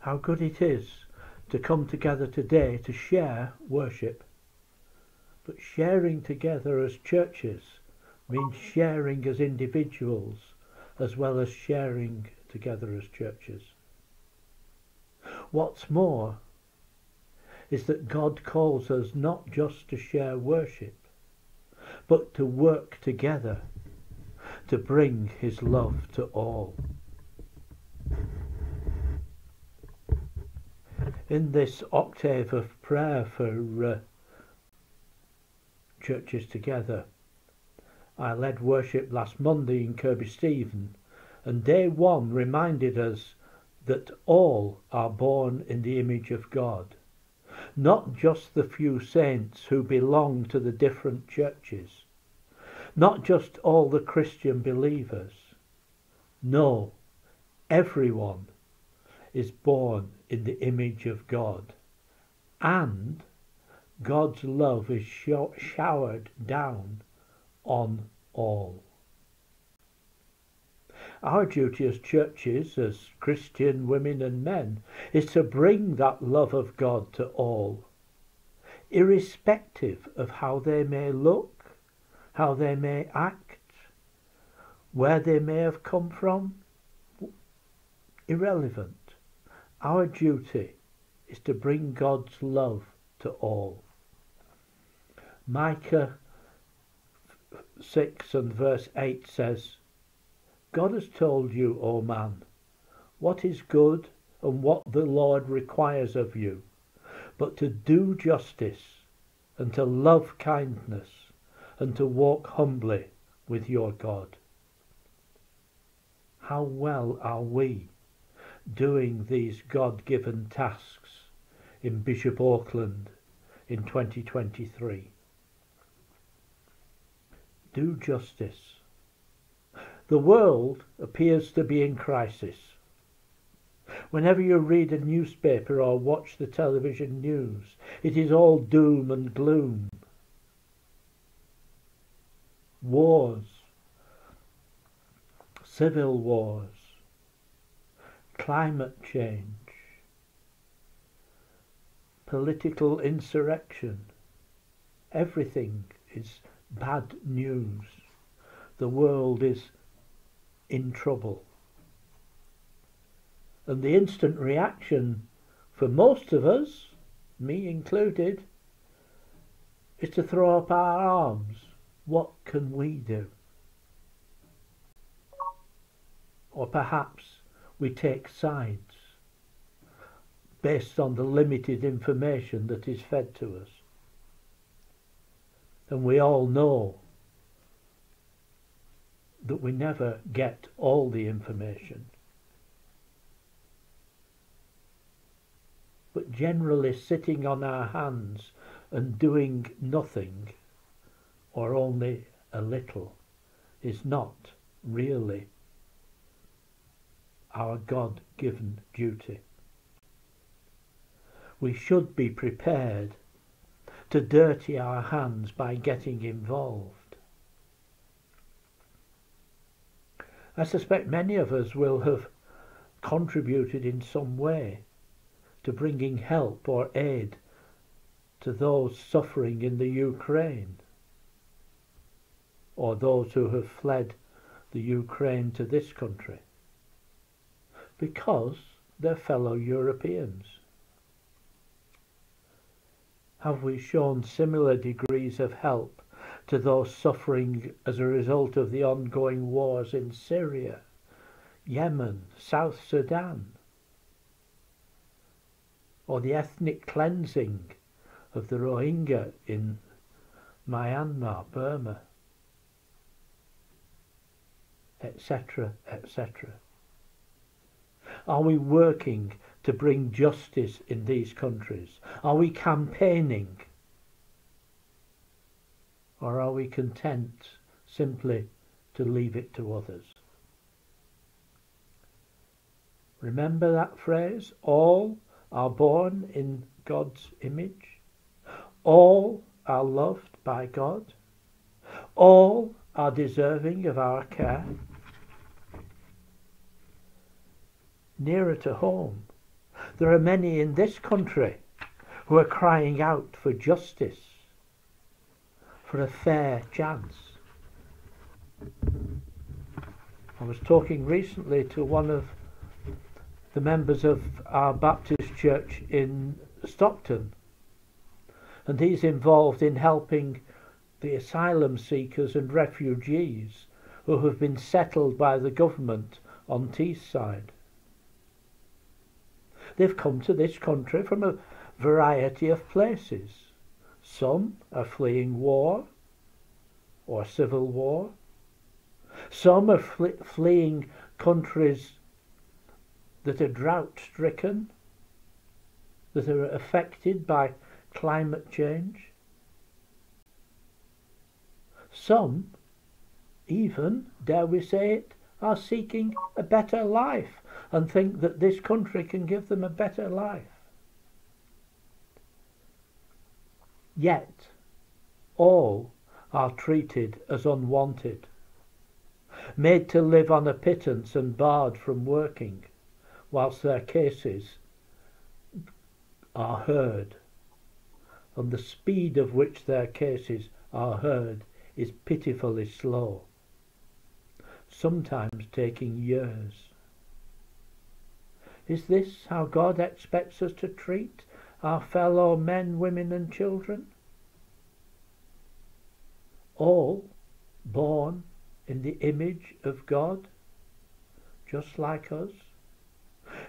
how good it is to come together today to share worship. But sharing together as churches means sharing as individuals as well as sharing together as churches. What's more is that God calls us not just to share worship, but to work together to bring his love to all. In this octave of prayer for churches together, I led worship last Monday in Kirby Stephen, and day one reminded us that all are born in the image of God, not just the few saints who belong to the different churches, not just all the Christian believers. No, everyone is born in the image of God, and God's love is showered down on all. Our duty as churches, as Christian women and men, is to bring that love of God to all, irrespective of how they may look, how they may act, where they may have come from. Irrelevant. Our duty is to bring God's love to all. Micah 6 and verse 8 says, God has told you, O man, what is good and what the Lord requires of you, but to do justice and to love kindness and to walk humbly with your God. How well are we doing these God-given tasks in Bishop Auckland in 2023? Do justice. The world appears to be in crisis. Whenever you read a newspaper or watch the television news, it is all doom and gloom. Wars, civil wars, climate change, political insurrection. Everything is bad news. The world is in trouble. And the instant reaction for most of us, me included, is to throw up our arms. What can we do? Or perhaps we take sides based on the limited information that is fed to us. And we all know that we never get all the information. But generally sitting on our hands and doing nothing, or only a little, is not really our God-given duty. We should be prepared to dirty our hands by getting involved. I suspect many of us will have contributed in some way to bringing help or aid to those suffering in the Ukraine, or those who have fled the Ukraine to this country, because they're fellow Europeans. Have we shown similar degrees of help to those suffering as a result of the ongoing wars in Syria, Yemen, South Sudan, or the ethnic cleansing of the Rohingya in Myanmar, Burma, etc., etc.? Are we working to bring justice in these countries? Are we campaigning? Or are we content simply to leave it to others? Remember that phrase? All are born in God's image. All are loved by God. All are deserving of our care. Nearer to home, There are many in this country who are crying out for justice, for a fair chance. I was talking recently to one of the members of our Baptist church in Stockton, and he's involved in helping the asylum seekers and refugees who have been settled by the government on Teesside. They've come to this country from a variety of places. Some are fleeing war or civil war. Some are fleeing countries that are drought-stricken, that are affected by climate change. Some, even, dare we say it, are seeking a better life and think that this country can give them a better life. Yet, all are treated as unwanted, made to live on a pittance and barred from working, whilst their cases are heard, and the speed of which their cases are heard is pitifully slow, sometimes taking years. Is this how God expects us to treat our fellow men, women and children? All born in the image of God, just like us?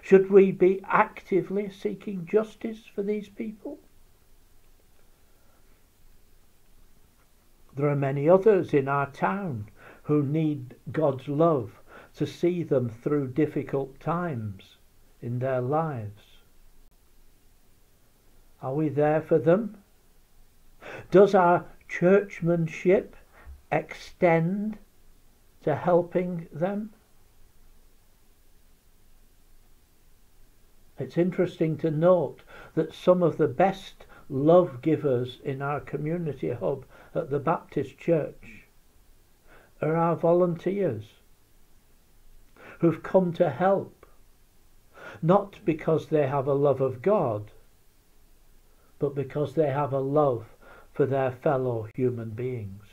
Should we be actively seeking justice for these people? There are many others in our town who need God's love to see them through difficult times in their lives. Are we there for them? Does our churchmanship extend to helping them? It's interesting to note that some of the best love givers in our community hub at the Baptist Church are our volunteers who've come to help, not because they have a love of God, but because they have a love for their fellow human beings.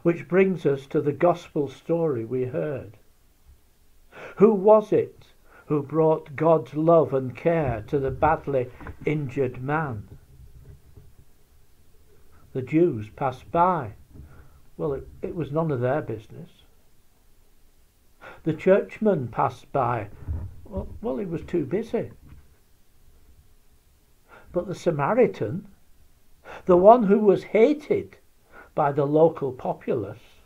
Which brings us to the gospel story we heard. Who was it who brought God's love and care to the badly injured man? The Jews passed by. Well, it was none of their business. The churchman passed by. Well, he was too busy. But the Samaritan, the one who was hated by the local populace,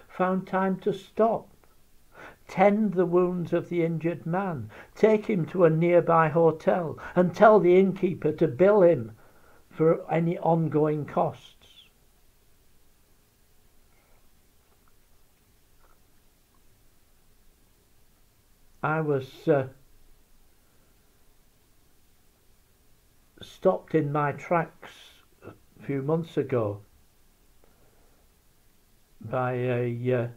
found time to stop, tend the wounds of the injured man, take him to a nearby hotel and tell the innkeeper to bill him for any ongoing costs. I was stopped in my tracks a few months ago by a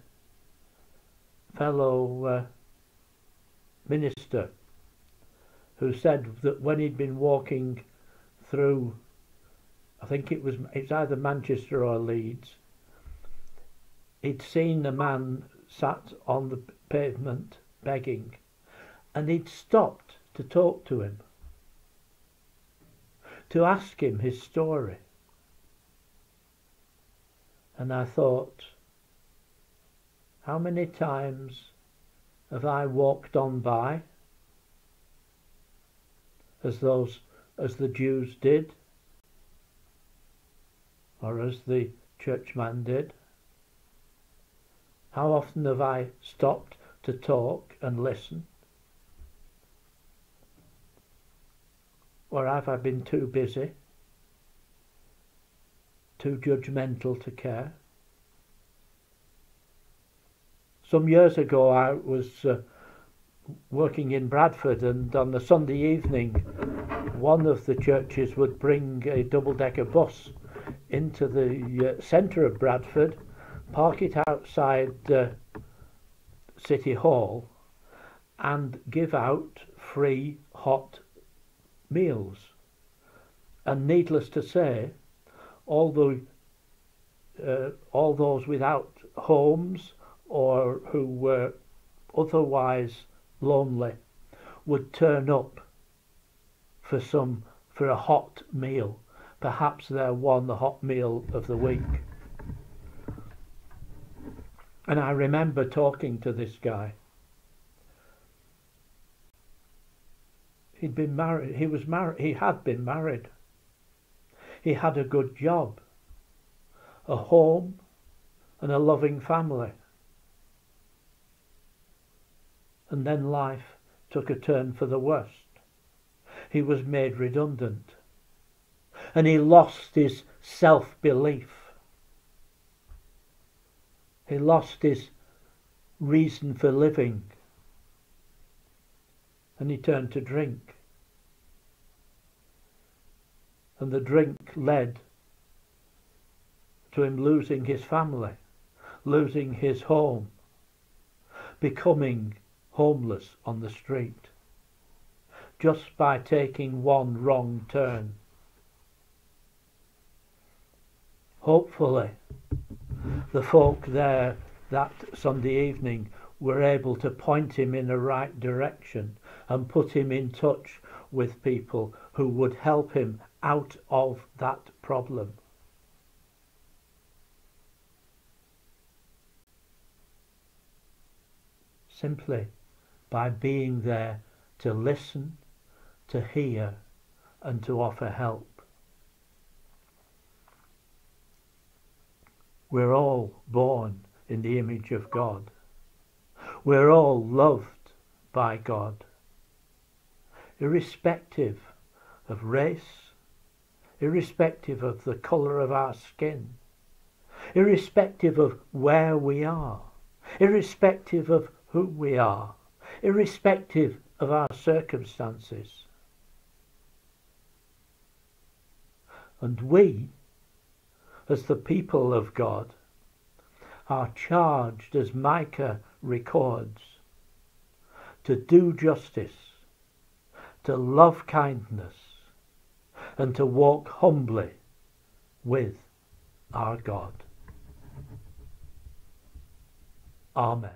fellow minister who said that when he'd been walking through, I think it's either Manchester or Leeds, he'd seen a man sat on the pavement begging, and he'd stopped to talk to him, to ask him his story. And I thought, how many times have I walked on by as the Jews did, or as the churchman did? How often have I stopped to talk and listen? Or have I been too busy, too judgmental to care? Some years ago I was working in Bradford, and on a Sunday evening one of the churches would bring a double-decker bus into the centre of Bradford, park it outside City Hall, and give out free hot meals. And needless to say, all those without homes or who were otherwise lonely would turn up for a hot meal, perhaps their one hot meal of the week. And I remember talking to this guy. He'd been married. He was married. He had been married. He had a good job, a home, and a loving family. And then life took a turn for the worst. He was made redundant, and he lost his self-belief. He lost his reason for living, and he turned to drink. And the drink led to him losing his family, losing his home, becoming homeless on the street, just by taking one wrong turn. Hopefully, the folk there that Sunday evening were able to point him in the right direction and put him in touch with people who would help him out of that problem. Simply by being there to listen, to hear, and to offer help. We're all born in the image of God. We're all loved by God, irrespective of race, irrespective of the colour of our skin, irrespective of where we are, irrespective of who we are, irrespective of our circumstances. And we, as the people of God, are charged, as Micah records, to do justice, to love kindness, and to walk humbly with our God. Amen.